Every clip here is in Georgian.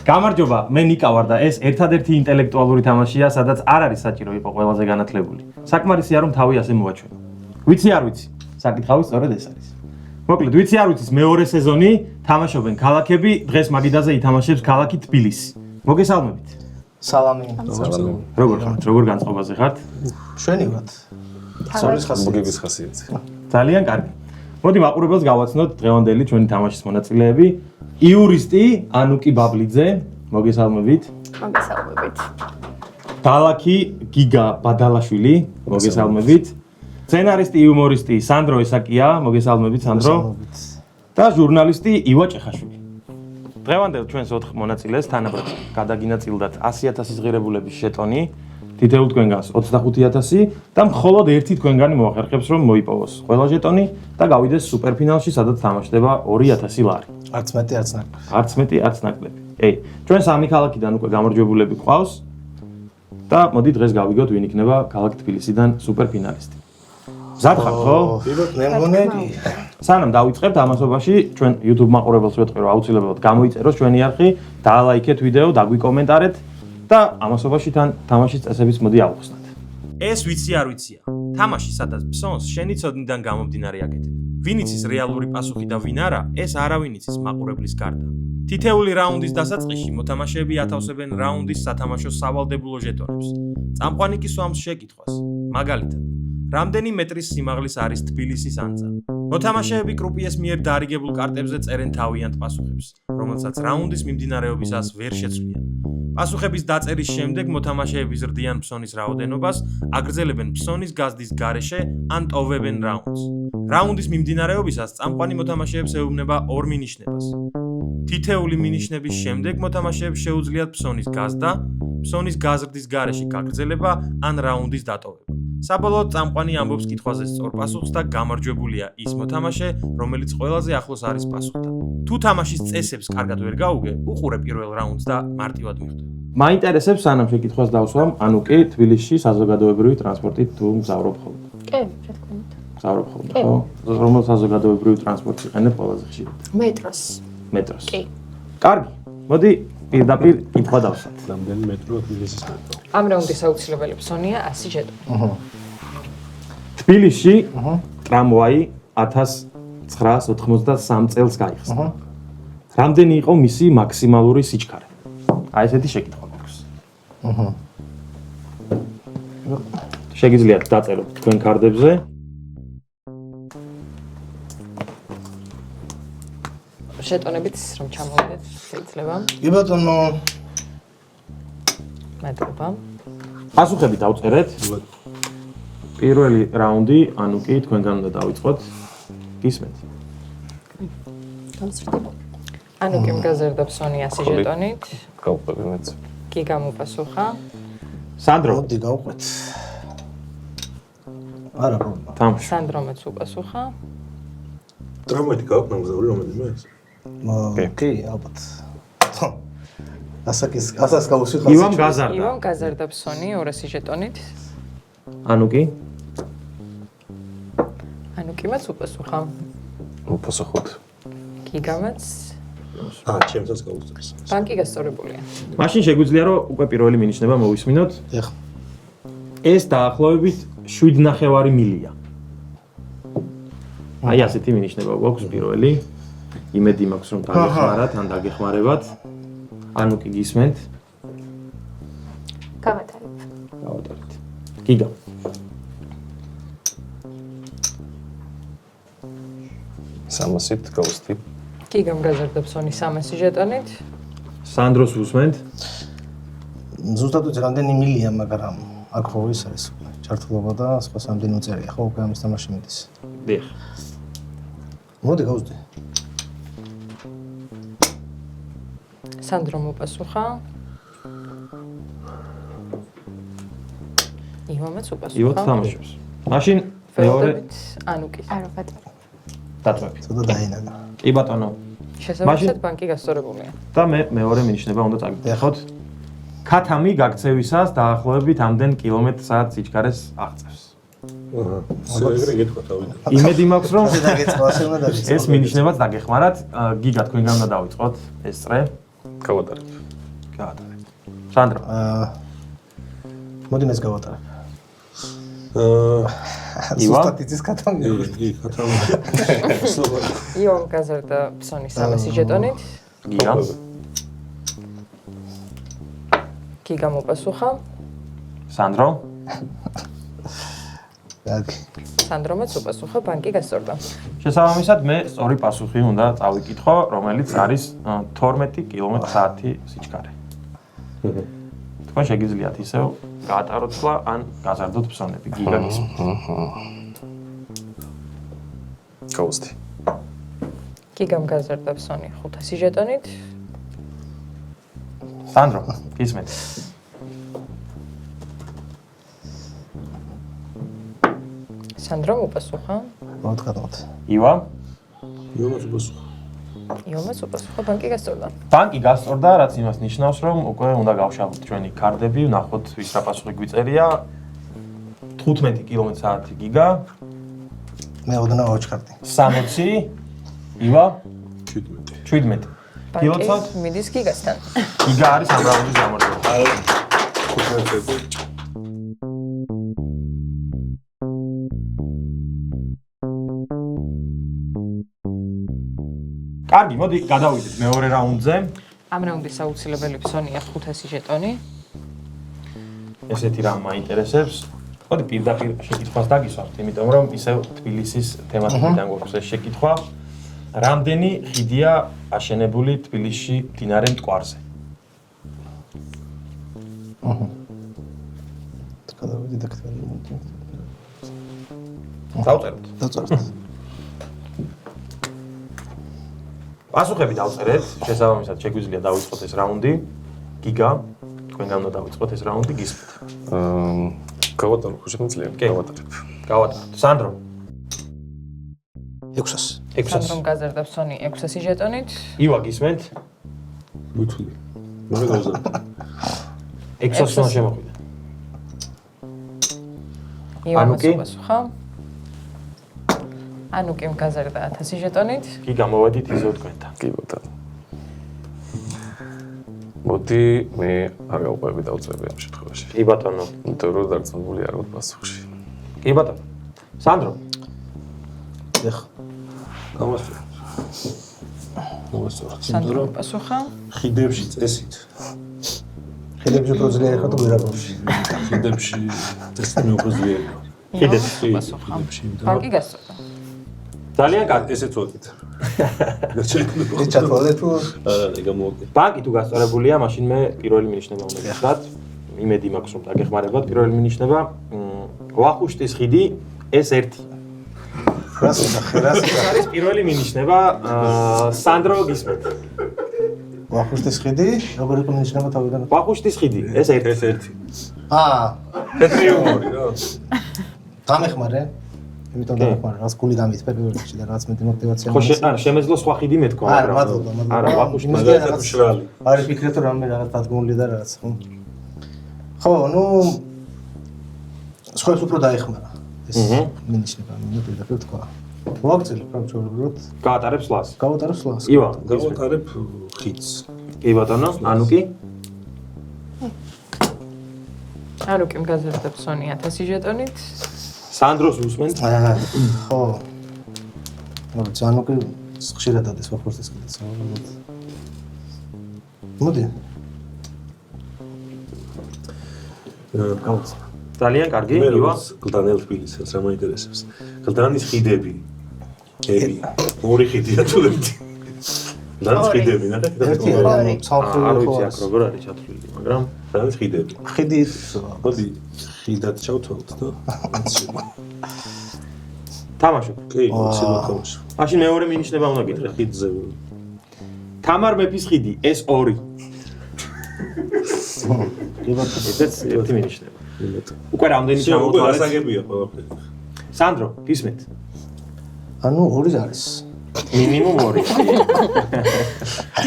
გამარჯობა, მე ნიკა ვარ და ეს ერთადერთი ინტელექტუალური თამაშია, სადაც არ არის საჭირო იყო ყველაზე განათლებული. საკმარისია რომ თავი ასე მოვაჩვენო. ვიცი არ ვიცი, საკითხავი სწორედ ეს არის. მოკლედ, ვიცი არ ვიცის მეორე სეზონი თამაშობენ ქალაქები, დღეს მაგიდაზე ითამაშებს ქალაქი თბილისი. მოგესალმებით. სალამი. როგორ ხართ? როგორ განწყობაზე ხართ? შვენივად. სორის ხასიათი. ხასიათი. ძალიან კარგი. მოდი მაყურებელს გავაცნოთ დღევანდელი ჩვენი თამაშის მონაწილეები. იურისტი ანუკი ბაბლიძე, მოგესალმებით. მოგესალმებით. დალაქი გიგა ბადალაშვილი, მოგესალმებით. სცენარისტი, იუმორისტი სანდრო ესაკია, მოგესალმებით სანდრო. და ჟურნალისტი ივა ჭეხაშვილი. დღევანდელ ჩვენს 4 მონაწილეს თანაბრად გადაგინაწილდათ 100,000 ღირებულების ჟეტონი, თითოეულ თქვენგანს 25,000 და მხოლოდ ერთი თქვენგანი მოახერხებს რომ მოიპოვოს ყველა ჟეტონი და გავიდეს სუპერფინალში, სადაც თამაშდება 2,000 ლარი. არც მეტი, არც ნაკლები. არც მეტი, არც ნაკლები. ჩვენ სამი ქალაქიდან უკვე გამარჯვებულები გვყავს და მოდი დღეს გავიგოთ ვინ იქნება ქალაქ თბილისიდან სუპერფინალისტი. მზად ხართ, ხო? მე მგონები. სანამ დავიწყებთ ამასობაში, ჩვენ YouTube მაყურებელს ვეთქვი რომ აუცილებლად გამოიწეროს ჩვენი არხი, დაალაიქეთ ვიდეო, დაგვიკომენტარეთ და ამასობაში თან თამაშის წესებიც მოდი ავხსნათ. ეს ვიცი არ ვიცია. თამაში სადაც ფსონს შენი ცოდნიდან გამომდინარე აკეთებ. ვინ იცის რეალური პასუხი და ვინ არა, ეს არავინ იცის მაყურებლის გარდა. თითეული რაუნდის დასაწყისში მოთამაშეები ათავსებენ რაუნდის სათამაშო სავალდებულო ჟეტონებს. წამყვანი კი სვამს შეკითხვას. მაგალითად, რამდენი მეტრის სიმაღლის არის თბილისის ანძა? მოთამაშეები კრუპიეს მიერ დარიგებულ კარტებზე წერენ თავიანთ პასუხებს, რომელსაც რაუნდის მიმდინარეობისას ვერ შეცვლიან. პასუხების დაწერის შემდეგ მოთამაშეები ზრდიან ფსონის რაოდენობას, აგრძელებენ ფსონის გაზრდის გარეშე ან ტოვებენ რაუნდს. რაუნდის მიმდინარეობისას წამყვანი მოთამაშეებს ეუბნება 2 მინიშნებას. თითეული მინიშნების შემდეგ მოთამაშეებს შეუძლიათ ფსონის გაზრდა, ფსონის გაზრდის გარეშე გაგრძელება ან რაუნდის დატოვება. საბოლოოდ წამყვანი ამბობს კითხვაზე სწორ პასუხს და გამარჯვებულია ის მოთამაშე, რომელიც ყველაზე ახლოს არის პასუხთან. თუ თამაშის წესებს კარგად ვერ გაუგე, უყურე პირველ რაუნდს და მარტივად მიხვდე. მაინტერესებს სანამ შეკითხვას დავსვამ, ანუ კი თბილისში საზოგადოებრივი ტრანსპორტით თუ მგზავრობ ხოლმე? კი, რა თქმა უნდა. მგზავრობ ხოლმე, ხო? რომელ საზოგადოებრივ ტრანსპორტს იყენებ ყველაზე ხშირად? მეტროს. მეტროს. კი. კარგი. მოდი პირდაპირ კითხვა დავსვათ. რამდენი მეტრო თბილისის მეტრო? ამ რაუნდის აუცილებელი ფსონია 100 ჟეტონი. თბილისში ტრამვაი 1993 წელს გაიხსნა. რამდენი იყო მისი მაქსიმალური სიჩქარე? აი ესეთი შეკითხვა მაქვს. შეგიძლიათ დაწეროთ თქვენ კარტებზე. ჟეტონებით რომ ჩამოვიდეთ, შეიძლება. კი ბატონო. მადლობა. პასუხები დავწერეთ. პირველი რაუნდი, ანუ კი თქვენგან უნდა დავიწყოთ. გისმენთ? გამსრდება. ანუ კი მგაზერდა ფსონი 100 ჟეტონით. გავყვები მეც. კი გამოპასუხა. სანდრო, მოდი გავყვეთ. არა პრობლემა. თამაში. სანდრომეც უპასუხა. ტრამვაით გავყვნა მგზავრი რომელიმე ეს? კი, ალბათ. ასას გავუსვიხარ. ივამ გაზარდა. ივამ გაზერდა ფსონი 200 ჟეტონით. ანუ კი? ანუ კი მას უპასუხა. უპასუხოთ. კი გამაც ჩემსაც გავუსწრეს. ბანკი გასწორებულია. მაშინ შეგვიძლია რომ უკვე პირველი მინიშნება მოვისმინოთ. ეხლა. ეს დაახლოებით 7,5 მილია. აი ასეთი მინიშნება გვაქვს პირველი. იმედი მაქვს რომ დაგეხმარათ ან დაგეხმარებათ. ანუ კი გისმენთ? გავატარებ. გავატარეთ. გიგა. სამასით გავუსტი. კი გამგაზერდა ფსონი 300 ჟეტონით. სანდროს უსმენთ? ზუსტად ვიცი რამდენი მილია, მაგრამ აქ ხო ის არის ჩართულობა და სხვა სამდენი უწერია, ხო, უკვე ამის თამაში მიდის. დიახ. მოდი გავუსდე. სანდრომ უპასუხა. ივამაც უპასუხა. ივაც თამაშობს. მაშინ მეორე ანუ კი. არა, ბატონო. დათმები. ცოტა დაინანა. კი ბატონო. შესაბამისად ბანკი გასწორებულია. და მე მეორე მინიშნება უნდა წაგიგეხოთ. ქათამი გაქცევისას დაახლოებით ამდენ კილომეტრ-საათ სიჩქარეს აღწევს. ეგრე გეთქვა თავიდან. იმედი მაქვს რომ ასე დაგეწყო, ასე უნდა დაგეწყო. ეს მინიშნებაც დაგეხმარათ. გიგა თქვენგან უნდა დავიწყოთ ეს წრე. გავატარებ. გაატარეთ. სანდრო. მოდი მეც გავატარებ. ივა? სტატისტიკის კატალოგი. იგი კატალოგი. იომ გაზარდა ფსონის 300 ჟეტონით. გიგა. გიგა მოპასუხა. სანდრო. კარგი. სანდრომაც უპასუხა, ბანკი გასწორდა. შესაბამისად მე სწორი პასუხი უნდა წავიკითხო, რომელიც არის 12 კმ/სთ სიჩქარე. თქვენ შეგიძლიათ ისევ გაატაროთ და ან გაზარდოთ ფსონები. გიგა გისმენთ. გავუსტი. გიგამ გაზარდა ფსონი 500 ჟეტონით. სანდრო, გისმენთ. სანდრომ უპასუხა. მოვთხოვოთ. ივა. იომას უპასუხა. იომაც უპასუხა, ბანკი გასწორდა. ბანკი გასწორდა, რაც იმას ნიშნავს, რომ უკვე უნდა გავშალოთ ჩვენი კარდები, ვნახოთ ვის რა პასუხი გვიწერია. 15 კმ/სთ გიგა, მე ოდნავ ოჩქარდი. 60, ივა, 17. 17. კილოცად ბანკი მიდის გიგასთან. გიგა არის ამ რაუნდის გამარჯვებული. აი 15-ზე. კარგი, მოდი გადავიდეთ მეორე რაუნდზე. ამ რაუნდის აუცილებელი ფსონია 500 ჟეტონი. ესეთი რამ მაინტერესებს. მოდი პირდაპირ შეკითხვას დაგისვამთ, იმიტომ რომ ისევ თბილისის თემატიკიდან გვაქვს ეს შეკითხვა. რამდენი ხიდია აშენებული თბილისში მდინარე მტკვარზე? გადავიდი და κτველი. დავწეროთ. დავწეროთ. პასუხები დავწერეთ, შესაბამისად შეგვიძლია დავიწყოთ ეს რაუნდი. გიგა, თქვენგან უნდა დავიწყოთ ეს რაუნდი, გისმენთ. გავატარებ, ხო შემიძლია? გავატარებ. გავატაროთ. სანდრო. 600. 600. სანდრომ გაზარდა ფსონი 600 ჟეტონით. ივა გისმენთ. მithული. მე გავზარდე. 600 უნდა შემოხვიდე. იომაც ანუკი? უპასუხა. ანუკიმ გაზარდა 1000 ჟეტონით. გიგა მოვედით ისევ თქვენთან. კი ბატონო. მოდი მე არ გავყვები დავწერები ამ შემთხვევაში. კი ბატონო. იმიტომ რომ დარწმუნებული არ ვარ პასუხში. კი ბატონო. სანდრო. ეხ. გამოსწორ. გამოსწორ. სანდრომ უპასუხა. ხიდებში წესით. ხიდებში უფრო ძლიერი ხარ თუ გვირაბებში. ხიდებში წესით მე უფრო ძლიერია. ხიდებში უპასუხა. ხიდებში. ბანკი გასწორდა. ძალიან კარგი. ესეც ვაკეთ. ეს ჩათვალე თუ არა, გამოვაკეთე. ბანკი თუ გასწორებულია, მაშინ მე პირველი მინიშნება უნდა გითხრათ. იმედი მაქვს რომ დაგეხმარებათ პირველი მინიშნება. ვახუშტის ხიდი S1. რას ეს არის პირველი მინიშნება. სანდრო გისმენთ. ვახუშტის ხიდი, როგორი მინიშნება თავიდან? ვახუშტის ხიდი S1. S1. თეთრი იუმორი რა. დამეხმარე. იმიტომ დამეხმარე, რაც გული დამიწფე პირველ რიგში და რაც მეტი мотиваცია ხო შემეძლო სხვა ხიდი მეთქვა, არა, მადლობა, მადლობა. არა, ვახუშტის მაგალითად მშრალი. არის ფიქრეთ რომ რამე რაღაც დადგმული და რაღაც, ხო? ხო, ნუ სხვებს უფრო დაეხმარა. ეს მინიშნება, მინუტი და თქვა. მოაგწილი პრაქტიკულად. გაატარებს ლას. გავატარებს ლას. ივა, გავატარებ ხიდს. კი ბატონო, ანუკი. ანუკიმ გაზარდა ფსონი 1000 ჟეტონით. სანდროს უსმენთ. ხო. მოდი, ჯანუკი ხშირად დადეს ვახუშტის ხიდს. მოდი. გავუწევ. ძალიან კარგი, მე ივა. გლდანელ თბილისს რა მაინტერესებს. გლდანის ხიდები. ები. ორი ხიდია თუ ერთი. გლდანის ხიდები, ნახეთ. ერთი არა, ცალკე არ ხო ვიცი აქ როგორ არის ჩათვლილი, მაგრამ გლდანის ხიდები. ხიდი მოდი ხიდად ჩავთვალოთ და თამაშობ. კი, ცდილობ თამაში. მაშინ მეორე მინიშნება უნდა გითხრათ. ხიდზე. თამარ მეფის ხიდი S2. ესეც ერთი მინიშნება. უკვე რამდენი უკვე ჩამოთვალეთ? გასაგებია ყველაფერი. სანდრო, გისმენთ. ანუ ორი არის. მინიმუმ 2.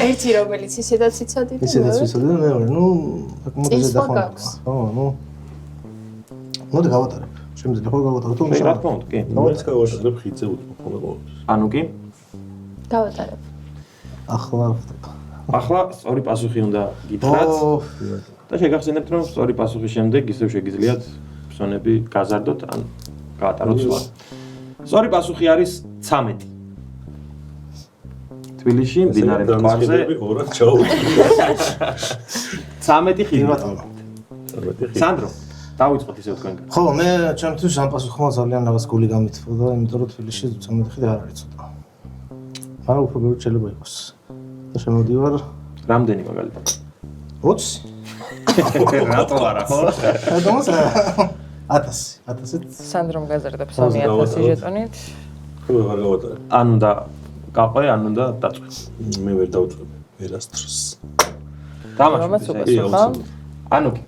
ერთი რომელიც ისედაც იცოდი და ისედაც ვიცოდი და მეორე, ნუ აქ მოდიზე წინსვლა დახმარება. გაქვს. ხო, ნუ მოდი გავატარებ. შემიძლია ხო გავატარო თუ რა თქმა უნდა, კი. მეც გავატარებ ხიდზე უთხრობ ხოლმე ყოველთვის. ანუ კი? გავატარებ. ახლა ხდება. ახლა სწორი პასუხი უნდა გითხრათ და შეგახსენებთ, რომ სწორი პასუხის შემდეგ ისევ შეგიძლიათ ფსონები გაზარდოთ ან გაატაროთ სხვა. სწორი პასუხი არის 13. თბილისში მდინარე მტკვარზე 2-ად ჩაუვიდა. 13 ხიდი. ბატონო. სანდრო, დავიწყოთ ისევ თქვენგან. ხო, მე ჩემთვის ამ პასუხმა ძალიან რაღაც გული გამითხოვდა, იმიტომ რომ თბილისში 13 ხიდი არ არის ცოტა. მაგრამ უფრო ბევრი შეიძლება იყოს. და შემოდივარ რამდენი მაგალითად? 20. რატო არა, ხო? ადამიანს 1000-ით სანდრომ გაზარდა ფსონი 1000 ჟეტონით. ხო, აღარ გავატარებ. ან უნდა გაყვე, ან უნდა დაწვე. მე ვერ დავწვევ ვერასდროს. დამაშავე. რომაც უპასუხა. ანუ კი.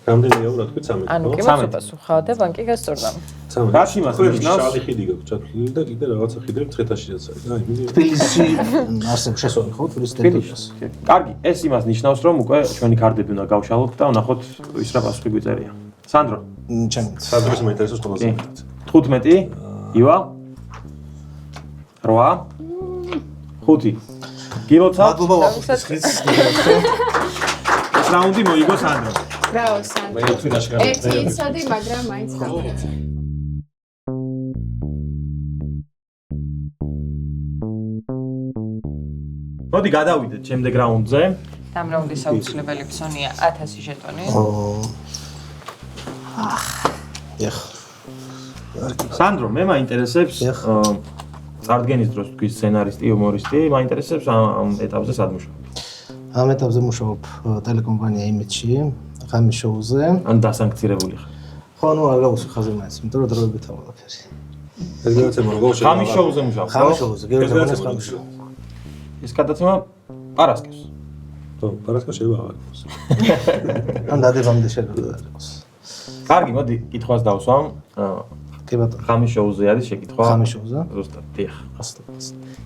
რამდენია რა თქვი 13? ანუ კი მას უპასუხა და ბანკი გასწორდა. 13. რაც იმას ნიშნავს? შალი ხიდი გაქვს ჩათვლილი და კიდე რაღაცა ხიდები ცხეთაშიაც არის. აი, მიდი. თბილისში არსებ შესული ხო თბილისის ტერიტორიას. კარგი, ეს იმას ნიშნავს, რომ უკვე ჩვენი კარდები უნდა გავშალოთ და ვნახოთ ის რა პასუხი გვიწერია. სანდრო, ჩემით. სადღაც მაინტერესებს ყველაზე კი. მეტად. 15, ივა, 8, 5. გილოცავ, მადლობა ვახუშტის ხის. ეს რაუნდი მოიგო სანდრო. ბრავო, სანდრო. ერთი იცოდი, მაგრამ მაინც გავიქცე. მოდი გადავიდეთ შემდეგ რაუნდზე. ამ რაუნდის აუცილებელი ფსონია 1000 ჟეტონი. ეხ. სანდრო, მე მაინტერესებს დიახ. წარდგენის დროს თქვი სცენარისტი, იუმორისტი, მაინტერესებს ამ ეტაპზე სად მუშაობ? ამ ეტაპზე მუშაობ ტელეკომპანია იმედში, ღამის შოუზე. ან დასანქცირებული ხარ? ხო, ნუ არ გავუსვი ხაზი მაინც, იმიტომ რომ დროებით ავყველაფერი. ეს გადაცემა როგორ შეიძლება? ღამის შოუზე მუშაობ, ღამის ხო? შოუზე, გეროს გადაცემა ღამის შოუ. ეს გადაცემა პარასკევს. ხო, პარასკევს შეიძლება აღარ იყოს. ან დადებამდე შეიძლება არ იყოს. კარგი, მოდი კითხვას დავსვამ. კი ბატონო. ღამის შოუზე არის შეკითხვა? ღამის შოუზე? ზუსტად, დიახ. ასლაც.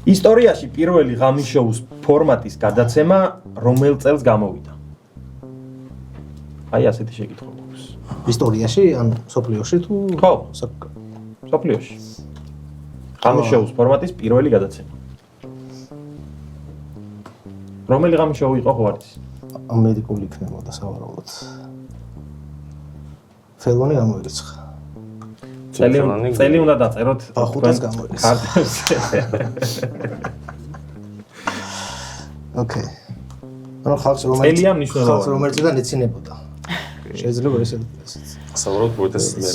ისტორიაში პირველი ღამის შოუს ფორმატის გადაცემა რომელ წელს გამოვიდა? აი ასეთი შეკითხვა გვაქვს. ისტორიაში ან სოფლიოში თუ ხო. სოფლიოში. ღამის შოუს ფორმატის პირველი გადაცემა. რომელი ღამის შოუ იყო ხო არ იცი? ამერიკული იქნებოდა სავარაუდოდ. ფელონი გამოირიცხა. წელი უნდა დაწეროთ ბახუტას გამოირიცხა. კარტებზე. ოკეი. ანუ ხალხს წელია მნიშვნელოვანი. ხალხს რომელიციდან ეცინებოდა. შეიძლება ესე ისიც. სავარაუდოდ პროტესტ მე.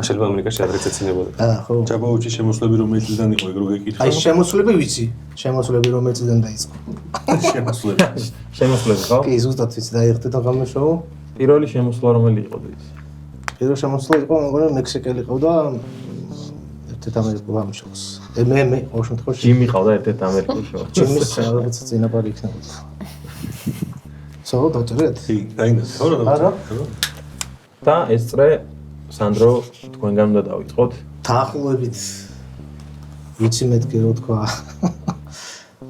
შეიძლება ამერიკაში ადრეც ეცინებოდა. ხო. ჯაბაუჩის შემოსვლები რომელიც წლიდან იყო ეგ რო გეკითხა. აი შემოსვლები ვიცი. შემოსვლები რომელიციდან დაიწყო. შემოსვლები. შემოსვლები ხო? კი, ზუსტად ვიცი დაიხდე და ღამის შოუ. პირველი შემოსვლა რომელი იყო ვიცი? პირველი შემოსვლა იყო მეგონა მექსიკელი ყავდა ერთ-ერთ ამერიკულ ღამის შოუს. მე ყოველ შემთხვევაში ჯიმი ყავდა ერთ-ერთ ამერიკულ შოუს. ჯიმის რაღაც წინაპარი იქნებოდა. სულ დაჭერეთ? კი, დაინახე. ხო რა არა. და ეს წრე სანდრო თქვენგან უნდა დავიწყოთ. დაახლოებით ვიცი მეთქი რო თქვა.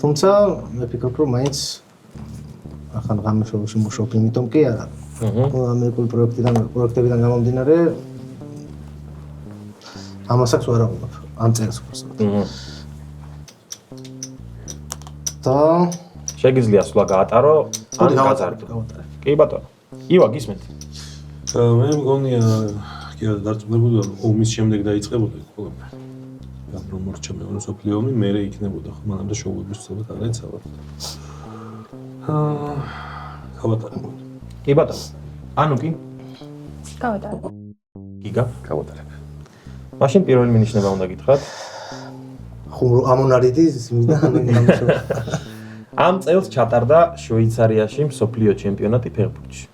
თუმცა მე ფიქრობ რომ მაინც ახალ ღამის შოუში მუშაობ, იმიტომ კი არა. ამერიკული პროექტებიდან გამომდინარე ამასაც ვერ აღვნიშნებ ამ წელს უბრალოდ. და შეგიძლია სვლა გაატარო ან გაზარდო. კი ბატონო. ივა გისმენთ. მე მგონია კი არა დარწმუნებული ვარ ომის შემდეგ დაიწყებოდა ეს ყველაფერი. რომ მორჩა მეორე სოფლიო ომი მერე იქნებოდა ხო მანამდე შოუების ცოტა არ ეცავად. გავატარებოდ. კი ბატონო. ანუ კი გავატარებ. გიგა. გავატარებ. მაშინ პირველი მინიშნება უნდა გითხრათ. ხუმრო ამონარიდი იმიდან გამიშო. ამ წელს ჩატარდა შვეიცარიაში მსოფლიო ჩემპიონატი ფეხბურთში.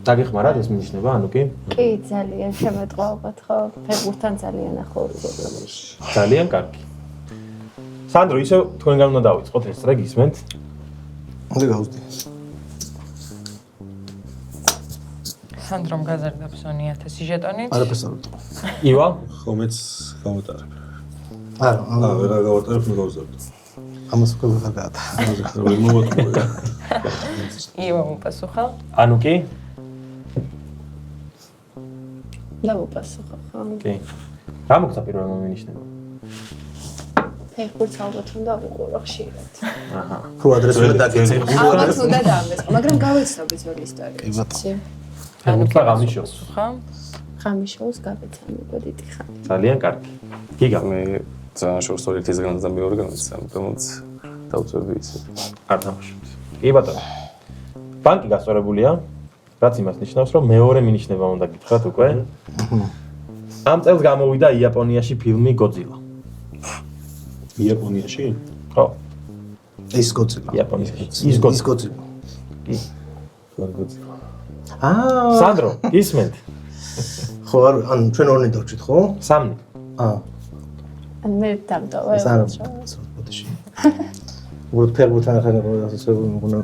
დაგეხმარათ ეს მინიშნება, ანუ კი? კი, ძალიან შემეტყობათ, ხო? ფეხბურთთან ძალიან ახლოვდება. ძალიან კარგი. სანდრო, ისევ თქვენგან უნდა დავიწყოთ ეს წრე გისმენთ? მოდი გავუსდი. სანდრომ გაზარდა ფსონი 1000 ჟეტონით. არაფერს არ ვიტყვი. ივა? ხომეც გავატარებ. არა, ვერა გავატარებ, ნუ გავზარდო. ამას უკვე ვეღარ გაათა. ამაზე ხარ ვერ მოვატყუე. იო მოპასუხა. ანუ კი? დავუპასუხო ხო? კი. რა მოგცა პირველ მომინიშნება? ფეხბურთს ალბათ უნდა ვიყურო ხშირად. აჰა. რო ადრეს ვერ დაგეცე. ალბათ უნდა დამესყო, მაგრამ გავეცნობი ძველი ისტორია. კი ბატონო. ფეხბურთს და ღამიშოს. ხა? ღამიშოუს გავეცნობ დიდი ხანი. ძალიან კარგი. გიგა მე ძალიან შორს ორი ერთისგანაც და მეორე განაც ამიტომაც დავწევდი ისე. არ თამაშობთ. კი ბატონო. ბანკი გასწორებულია, რაც იმას ნიშნავს, რომ მეორე მინიშნება უნდა გითხრათ უკვე. ამ წელს გამოვიდა იაპონიაში ფილმი გოძილა. იაპონიაში? ხო, ის გოძილა. იაპონიაში. ის გოძილა. კი. ვარგოძილა. სანდრო, ისმენთ? ხო, ან ჩვენ ორნი დავჭით, ხო? სამნი. მე დამტოვა. ეს არ ბოდიში. უბრალოდ ფეხბურთთან ახალი პროცესები მოგონა.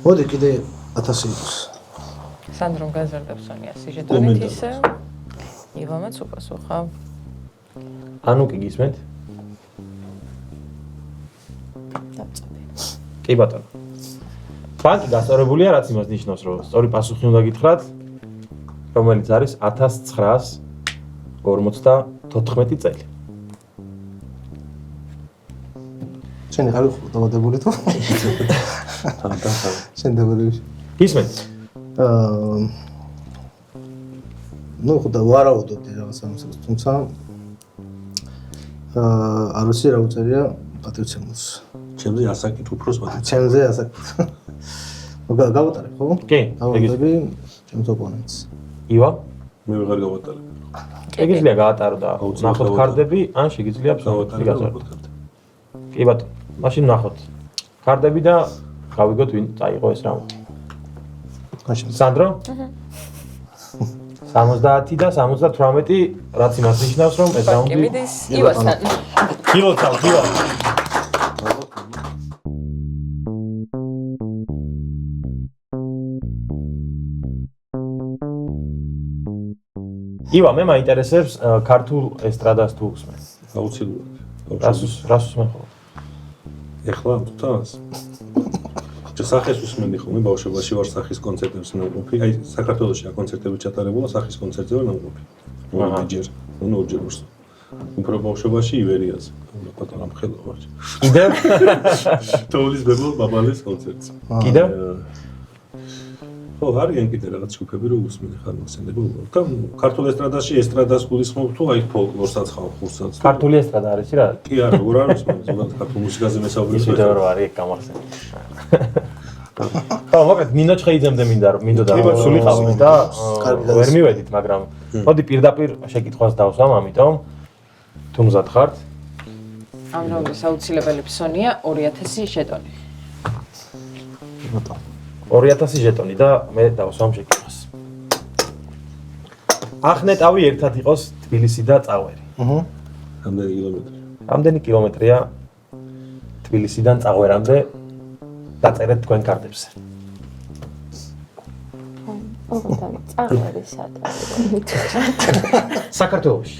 მოდი კიდე 1000 იყოს. სანდრომ გაზარდებს სონია სიჟეტონით ისე. ივამაც უპასუხა. ანუ კი გისმენთ? დავწები. კი ბატონო. ბანკი გასწორებულია, რაც იმას ნიშნავს, რომ სწორი პასუხი უნდა გითხრათ, რომელიც არის 1954 წელი. შენ ხარ დავადებული თუ? შენ დავადებული. გისმენთ? ნუ ხო და ვარაუდობდი რაღაც ამას, თუმცა არ ვიცი რა უწერია პატრიცემუს. ჩემზე ასაკით უფროს ვარ. ჩემზე ასაკით. გავატარებ ხო? კი, გავატარები ჩემს ოპონენტს. ივა? მე ვეღარ გავატარებ. შეგიძლია გაატარო და აუცილებლად ნახოთ ქარდები, ან შეგიძლია გავატარებ. კი ბატონო. მაშინ ნახოთ ქარდები და გავიგოთ ვინ წაიღო ეს რაუნდი. მაშინ სანდრო? 70 და 78, რაც იმას ნიშნავს, რომ ეს ბანკი რაუნდი მიდის ივასთან. გილოცავ, გივა. ივა, მე მაინტერესებს ქართულ ესტრადას თუ უსმენ. აუცილებლად. რას უსმენ ხოლმე? ეხლა თავს. სახეს უსმენდი ხოლმე ბავშვობაში ვარ სახის კონცერტებს ნამყოფი. აი საქართველოში აკონცერტები ჩატარებულა სახის კონცერტზე ვარ ნამყოფი. ორჯერ, ორჯერ ვარ. უფრო ბავშვობაში ივერიაზე. პატარა მხელა ვარ. კიდევ? თოვლის ბებო ბაბალეს კონცერტს. კიდევ? ხო, არიან კიდე რაღაც ჯგუფები რო უსმენ ხარ მოსენდება უბრალოდ. და ქართულ ესტრადაში ესტრადას გულისხმობ თუ აი ფოლკლორსაც ხალხურსაც. ქართული ესტრადა არის რა? კი არა, როგორ არ უსმენ, ზოგადად ქართულ მუსიკაზე მესაუბრებს. ისე რო არის გამახსენე. ხო, მოკლედ მინო ჩხეიძემდე მინდოდა სულიყავით და ვერ მივედით, მაგრამ მოდი პირდაპირ შეკითხვას დავსვამ, ამიტომ თუ მზად ხართ? ამ რაუნდის აუცილებელი ფსონია 2000 ჟეტონი. 2000 ჟეტონი და მე დავსვამ შეკითხვას. ახნეტავი ერთად იყოს თბილისი და წაღვერი. რამდენი კილომეტრი? რამდენი კილომეტრია თბილისიდან წაღვერამდე? დაწერეთ თქვენ კარტებზე. ოღონდ წაღვერი სათარი. საქართველოში.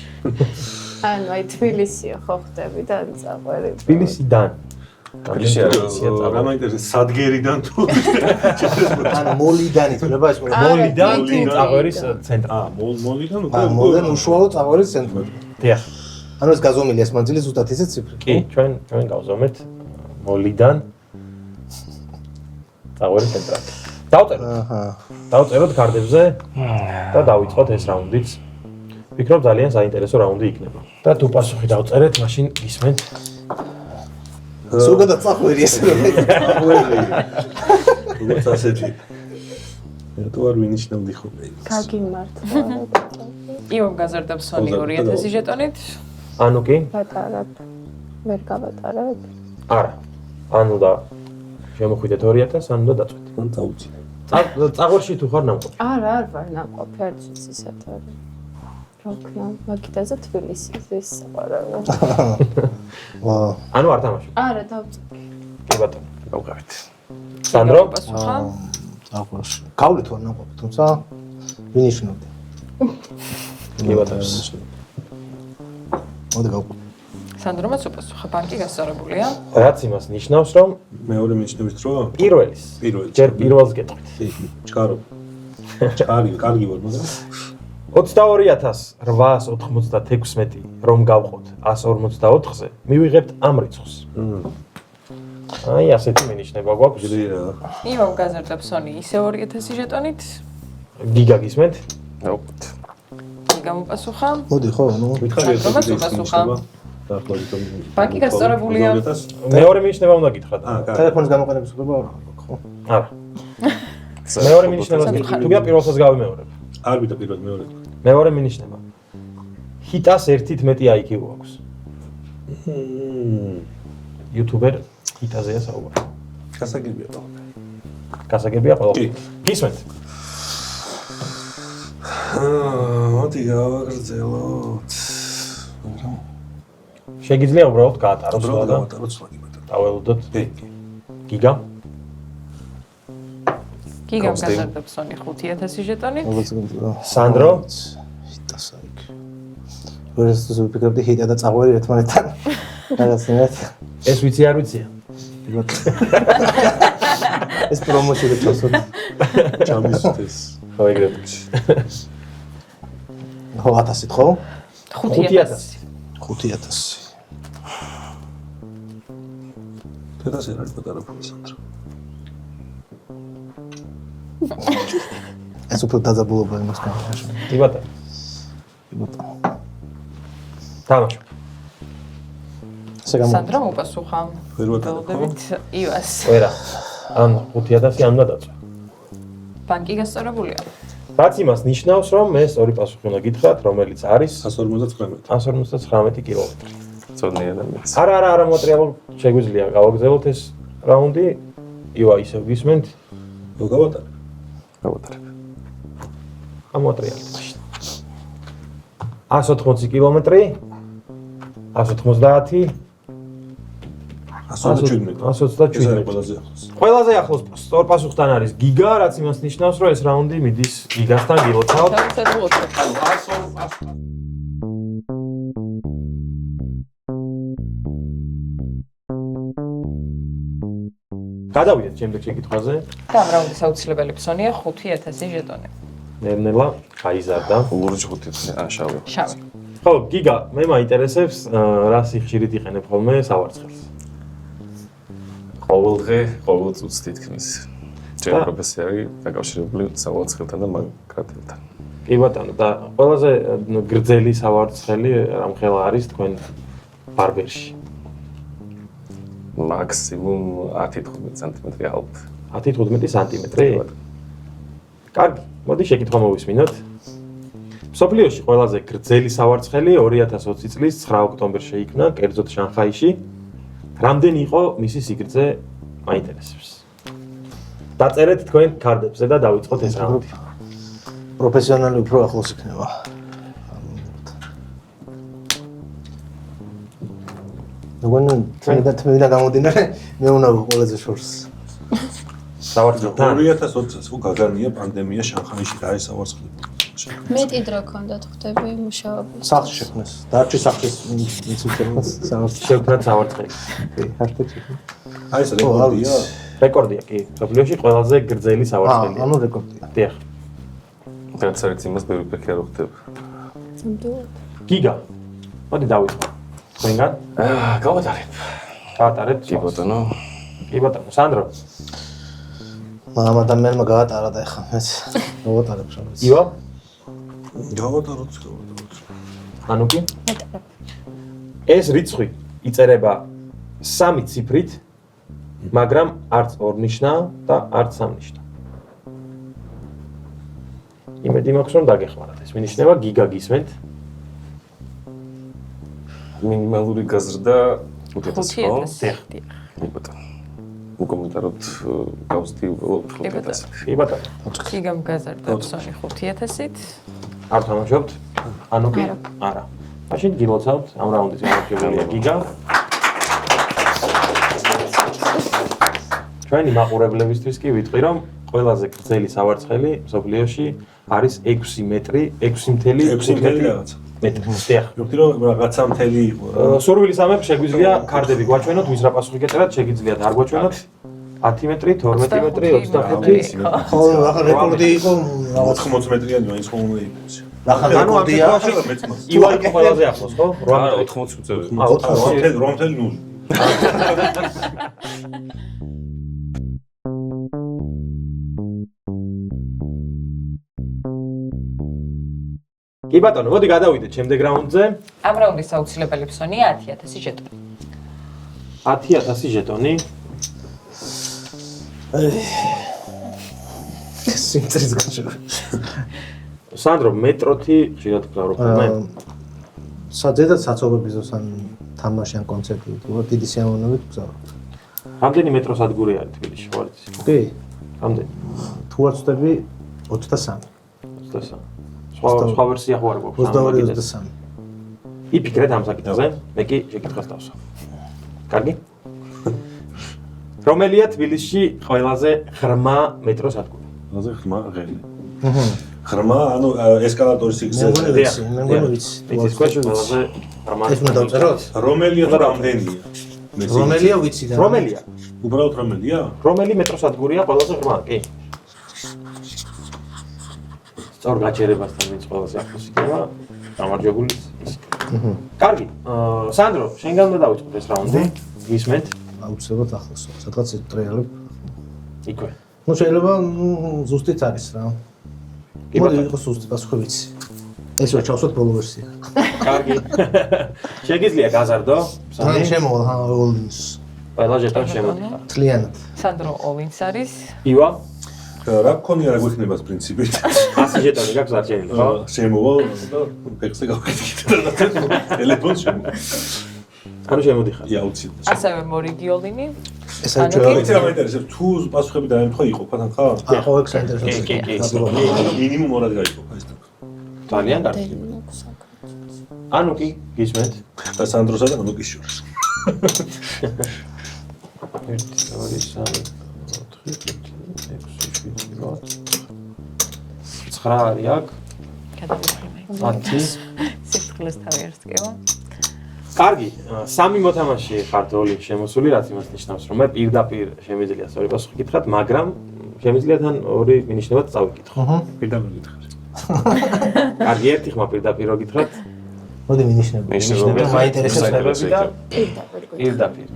ანუ აი თბილისიო ხო ხდები და წაღვერი. თბილისიდან. თბილისი არის რა მაინტერესებს სადგერიდან თუ ან მოლიდანი თქება ეს მოლიდან წაღვერის ცენტრი. მოლიდან მოლიდან უშუალო წაღვერის ცენტრი. დიახ. ანუ ეს გაზომილი ეს მანძილი ზუსტად ისე ციფრი. კი, ჩვენ გავზომეთ მოლიდან წაღვერის ცენტრად. დავწეროთ. დავწეროთ კარტებზე და დავიწყოთ ეს რაუნდიც. ვფიქრობ ძალიან საინტერესო რაუნდი იქნება. და თუ პასუხი დავწერეთ, მაშინ ისმენთ. ზოგადად წახვერი ეს წახვერი. როგორც ასეთი. თუ არ ვინიშნავდი ხოლმე. გაგიმართლა. იომ გაზარდებს სონი 2000 ჟეტონით. ანუ კი? ვატარებ. ვერ გავატარებ. არა. ანუ და შემოხვიდეთ 2000, ანუ და დაწვეთ. მან წაუწინე. წაღვერში თუ ხარ ნამყოფი? არა, არ ვარ ნაყოფი, არც ისეთ არის. როქნა, მაგიტაზე თბილისის ის საყვარელო. ვა. ანუ არ თამაშობ. არა, დავწიკი. კი ბატონო, გავყავით. სანდრო? პასუხა. წახვერში. გავლით ვარ ნაყოფი, თუმცა ვინიშნავდი. კი ბატონო. მოდი გავყავ. სანდრომაც უპასუხა, ბანკი გასწორებულია. რაც იმას ნიშნავს, რომ მეორე მიჩნევით დრო? პირველის. ჯერ პირველს გეტყვით. ჩქარო. კარგი ვარ, მაგრამ 22896 რომ გავყოთ 154-ზე, მივიღებთ ამ რიცხვს. აი, ასეთი მინიშნება გვაქვს. ძლიერა. იმამ გაზარდა Sony ისე 2000 ჟეტონით. გიგა გისმენთ? აუყოთ. გიგამ უპასუხა. მოდი ხო, ნუ სანდრომაც უპასუხა. ბანკი გასწორებულია. მეორე მინიშნება უნდა გითხრათ. ტელეფონის გამოყენების უფლება არ აქვს, ხო? არა. მეორე მინიშნებას გითხრათ. თუ გია პირველსაც გავიმეორებ. არ ვიდა პირველ მეორე. მეორე მინიშნება. ჰიტას ერთით მეტი IQ აქვს. YouTuber ჰიტაზეა საუბარი. გასაგებია ხო? გასაგებია ყველა. გისმენთ? მოდი გავაგრძელოთ. შეგიძლია უბრალოდ გაატაროთ უბრალოდ და გავატაროთ სლაგიბად. დაველოდოთ. კი. გიგა? გიგამ გაზარდა Sony 5000 ჟეტონით. სანდრო? ჰიტასაიკ. ვერასდროს ვიფიქრებდი ჰიტა და წაღვერი ერთმანეთთან. რაღაცნაირად. ეს ვიცი არ ვიცია. ეს პრომოციები ჩასვათ. ჩამისვით ეს. ხო ეგრეთ. ხო 1000-ით ხო? 5000. 5000. თეთრს არ არის პატარა ფული სანდრო. ეს უფრო დაძაბულობა იმას გამახაშო. კი ბატონო. კი ბატონო. თამაშობ. სანდრომ უპასუხა. ვერ ვატარებ. ველოდებით ივას. ვერა. ან 5000 ან გადაწვა. ბანკი გასწორებულია. რაც იმას ნიშნავს, რომ მე სწორი პასუხი უნდა გითხრათ, რომელიც არის 159. 159 კილომეტრი. წოდნია და მეც. არა, მოტრიალო შეგვიძლია გავაგზავნოთ ეს რაუნდი. ივა ისევ გისმენთ? რო გავატარებ. გავატარებ. ამოტრიალეთ მაშინ. 180 კილომეტრი. 190 127. 127. ეს არის ყველაზე ახლოს. ყველაზე ახლოს სწორ პასუხთან არის გიგა, რაც იმას ნიშნავს, რომ ეს რაუნდი მიდის გიგასთან გილოცავთ. გადავიდეთ შემდეგ შეკითხვაზე. და ამ რაუნდის აუცილებელი Sony-ა 5000 ჟეტონი. ნელ-ნელა გაიზარდა. ლურჯ 5 ან შავი. შავი. ხო, გიგა, მე მაინტერესებს, რა სიხშირით იყენებ ხოლმე სავარცხელს. ყოველდღე, ყოველ წუთს თითქმის. ჯერ პროფესია არის დაკავშირებული სავარცხელთან და მაგრატელთან. კი ბატონო, და ყველაზე გრძელი სავარცხელი რამხელა არის თქვენ ბარბერში? მაქსიმუმ 10-15 სანტიმეტრი ალბათ. 10-15 სანტიმეტრი? კარგი, მოდი შეკითხვა მოვისმინოთ. მსოფლიოში ყველაზე გრძელი სავარცხელი 2020 წლის 9 ოქტომბერში შეიქმნა, კერძოდ შანხაიში. რამდენი იყო მისი სიგრძე, მაინტერესებს. დაწერეთ თქვენ ქარდებზე და დავიწყოთ ეს რაუნდი. პროფესიონალი უფრო ახლოს იქნება. ნუ თმედა გამომდინარე, მე უნდა ყველაზე შორს. სავარცხელთან 2020 წელს გაგანია პანდემია შანხაიში და ეს სავარცხელი. მეტი დრო ქონდათ ხვდები მუშაობის. სახლში შექმნეს. დარჩი სახლის მიცუქებას სავარცხელი. შევქნათ სავარცხელი. კი, ჰაშტეგი. აი ეს რეკორდია. რეკორდია კი, მსოფლიოში ყველაზე გრძელი სავარცხელია. ანუ რეკორდია. დიახ. რაც არის იმას ბევრი ფეხი არ ხდება. ნამდვილად. გიგა. მოდი დავიწყო. თქვენგან? გავატარებ. გაატარეთ? კი ბატონო. კი ბატონო, სანდრო. მამამ ადამიანმა გაატარა და ეხლა მეც გავატარებ შანს. ივა? გავატაროთ. ანუ კი? მეტყებ. ეს რიცხვი იწერება 3 ციფრით, მაგრამ არც ორნიშნა და არც სამნიშნა. იმედი მაქვს რომ დაგეხმარათ. ეს მინიშნება გიგა გისმენთ? მინიმალური გაზრდა 5000 ხო? 5000. კი ბატონო. უკომენტაროთ გავსდი უბრალოდ 5000. კი ბატონო. გიგამ გაზარდა Sony 5000-ით. არ თამაშობთ? ანუ კი? არა. მაშინ გილოცავთ ამ რაუნდის გამარჯვებულია გიგა. ჩვენი მაყურებლებისთვის კი ვიტყვი რომ ყველაზე გრძელი სავარცხელი მსოფლიოში არის 6 მეტრი, 6.5 მეტრი. დიახ. მივხვდი რომ რაღაცა მთელი იყო რა. სურვილის ამებ შეგვიძლია კარდები გვაჩვენოთ, ვის რა პასუხი გეწერათ, შეგიძლიათ არ გვაჩვენოთ. 10 მეტრი, 12 მეტრი, 25. ხო, ახლა რეკორდი იყო რაღაც 80 მეტრიანი მაინც ხომ უნდა იყოს. ახლა რეკორდია. ივარი იყო ყველაზე ახლოს, ხო? 8 არა, მეტრი. 80 უწევი. 8.0. კი ბატონო, მოდი გადავიდეთ შემდეგ რაუნდზე. ამ რაუნდის აუცილებელი ფსონია 10,000 ჟეტონი. 10,000 ჟეტონი. სიმწრის გაჩერება. სანდრო, მეტროთი ხშირად გზავრობ ხოლმე? საძედად საცობების დროს ან თამაში ან კონცერტი უბრალოდ დიდი სიამოვნებით გზავრობ. რამდენი მეტროს ადგური არის თბილისში ხვალის? კი, რამდენი? თუ არ ვწდები 23. 23. სხვა ვერსია ხო არ გვაქვს? 22-23. იფიქრეთ ამ საკითხზე, მე კი შეკითხვას დავსვამ. კარგი? რომელია თბილისში ყველაზე ღრმა მეტროს ადგილი? ყველაზე ღრმა ღელი. ღრმა, ანუ ესკალატორის სიგრძე. მე მგონი ვიცი. ის question ყველაზე ღრმა. ეს უნდა დავწეროთ? რომელია და რამდენია? რომელია ვიცი და რომელია? უბრალოდ რომელია? რომელი მეტროს ადგილია ყველაზე ღრმა? კი. სწორ გაჩერებასთან ვინც ყველაზე ახლოს იქნება, გამარჯვებული ის. კარგი. სანდრო, შენგან უნდა დავიწყოთ ეს რაუნდი. გისმენთ? აუცილებლად ახლოს. სადღაც ტრიალებ. იქვე. ნუ შეიძლება ზუსტიც არის რა. კი მოდი ბატონო. იყოს ზუსტი პასუხი ვიცი. ეს რა ჩავსვათ ბოლო ვერსია. კარგი. შეგიძლია გაზარდო? ძალიან შემოვალ ჰოლდინს. ყველა ჟეტონი შემოდიხარ. თლიანად. სანდრო ოვინს არის. ივა, რა გქონია რა გვექნება პრინციპით? 100 ჟეტონი გაქვს არჩენილი, ხო? შემოვალ და ფექსზე გავხდით და ტელეფონს შემოვალ. ანუ შემოდიხარ. აუცილებლად. ასევე მორიგიოლინი. ეს ანუ არის კი. ვიცი რა მაინტერესებს, თუ პასუხები დაემთხვა იყოფა თან ხარ? ახო ეგ საინტერესოა. კი. მინიმუმ ორად გაიყოფა ეს და. ძალიან კარგი. ანუ კი, გისმენთ? და სანდროსა და ნუკის შორის. 1 2 3 4 5 6 7 8 9 არის აქ. გადავიხმე. 10. სიფრთხილეს თავი არის კეო. კარგი, სამი მოთამაშე ხართ ოლი შემოსული, რაც იმას ნიშნავს, რომ მე პირდაპირ შემიძლია სწორი პასუხი გითხრათ, მაგრამ შემიძლია თან ორი მინიშნებად წავიკითხო. პირდაპირ გითხარი. კარგი, ერთი ხმა პირდაპირ რო გითხრათ, მოდი მინიშნები. მინიშნები მაინტერესებს და პირდაპირ.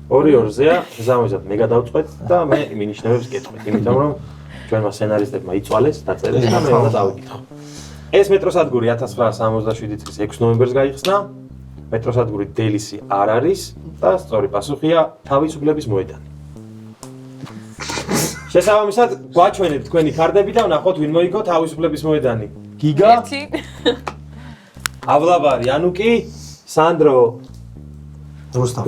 2-2-ზეა, ზამთრად მე გადავწყვეტ და მე მინიშნებებს გეტყვით, იმიტომ რომ ჩვენმა სცენარისტებმა იწვალეს, დაწერეს და მე უნდა წავიკითხო. ეს მეტროსადგური 1967 წლის 6 ნოემბერს გაიხსნა. მეტროსადგური დელისი არ არის და სწორი პასუხია თავისუფლების მოედანი. შესაბამისად, გვაჩვენეთ თქვენი კარტები და ვნახოთ ვინ მოიგო თავისუფლების მოედანი. გიგა, ავლაბარი, ანუკი, სანდრო,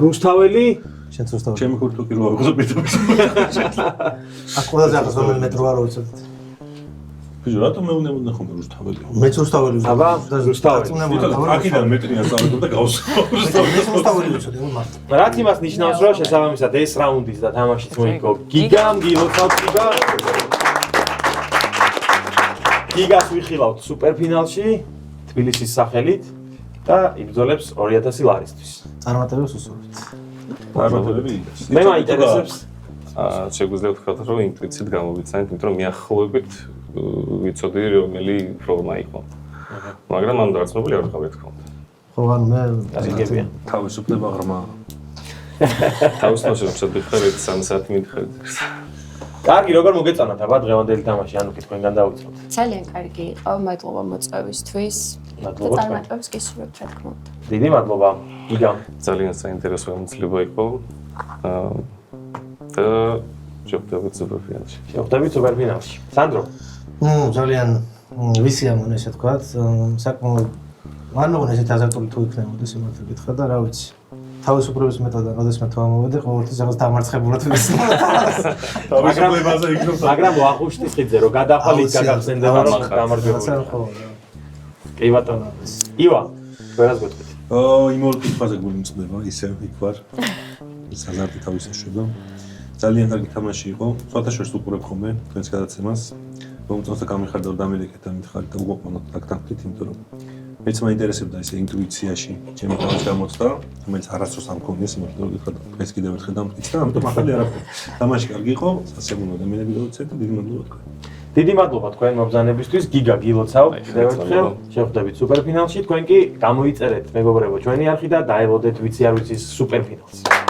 რუსთაველი, შენც რუსთაველი. ჩემი ქურთუკი რო აღგზო პირდაპირ. აქ ყველაზე ახლოს რომელი მეტრო არ ვიცით. ბიჭო, რატომ მე უნდა ვნახო რუსთაველი? მეც რუსთაველი. აბა, რუსთაველი. აქედან მეტრიან სწავლობ და გავსო. მეც რუსთაველი ვიცოდი, მარტო. რაც იმას ნიშნავს, რომ შესაბამისად ეს რაუნდის და თამაშიც მოიგო გიგამ, გილოცავთ გიგა. გიგას ვიხილავთ სუპერფინალში თბილისის სახელით და იბრძოლებს 2000 ლარისთვის. წარმატებებს უსურვებთ. წარმატებები იგებს. მე მაინტერესებს შეგვიძლია ვთქვათ, რომ ინტუიციით გამოვიცანით, იმიტომ რომ მიახლოებით ვიცოდი რომელი პრობლემა იყო. მაგრამ ამ დარწმუნებული არ ვიყავი თქო. ხო, ანუ მე გიგებია. თავისუფლება ღრმა. თავისუფლებას შეგვიძლია 3 საათი მითხარით. კარგი, როგორ მოგეწონათ აბა დღევანდელი თამაში, ანუ თქვენგან დავიწყოთ. ძალიან კარგი იყო, მადლობა მოწვევისთვის. მადლობა. წარმატებებს გისურვებთ, რა თქმა უნდა. დიდი მადლობა გიგამ. ძალიან საინტერესო ამოცლება იყო. და შევხვდებით სუპერფინალში. შევხვდებით სუპერფინალში. სანდრო, ძალიან ვისიამოვნე ესე თქვათ, საკმაოდ მანოღონ ესეთ აზარტული თუ იქნებოდეს იმათ გითხრა და რა ვიცი. თავისუფლების მეთოდა, როდესაც თუ ამოვედი, ყოველთვის რაღაც დამარცხებულად ვისმოდა. თავისუფლებაზე იქნება. მაგრამ ვაღუშტის ხიძე რომ გადახვალით გაგახსენდება რომ გამარჯვებული. კი ბატონო. ივა, ყველას გეტყვით. იმავე კითხვაზე გულიმწდება, ისე იქ ვარ. ის აზარტი თავის ეშვება. ძალიან კარგი თამაში იყო. სხვათა შორის უყურებ ხოლმე თქვენს გადაცემას. მომწონს და გამიხარდა რომ დამილეკეთ და მითხარით და უყურებთ აქ თანხით, იმიტომ რომ მეც მაინტერესებდა ეს ინტუიციაში ჩემი თავის გამოცდა, რომელიც არასდროს ამ მქონდეს, იმიტომ რომ ვიხარ ეს კიდევ ერთხელ დამტკიცდა, ამიტომ ახალი არაფერი. თამაში კარგი იყო, სასიამოვნო ადამიანები გავუცეთ და დიდი მადლობა თქვენ. დიდი მადლობა თქვენ მობრძანებისთვის, გიგა გილოცავ, კიდევ ერთხელ შევხვდებით სუპერფინალში, თქვენ კი გამოიწერეთ მეგობრებო ჩვენი არხი და დაელოდეთ ვიცი არ ვიცის სუპერფინალს.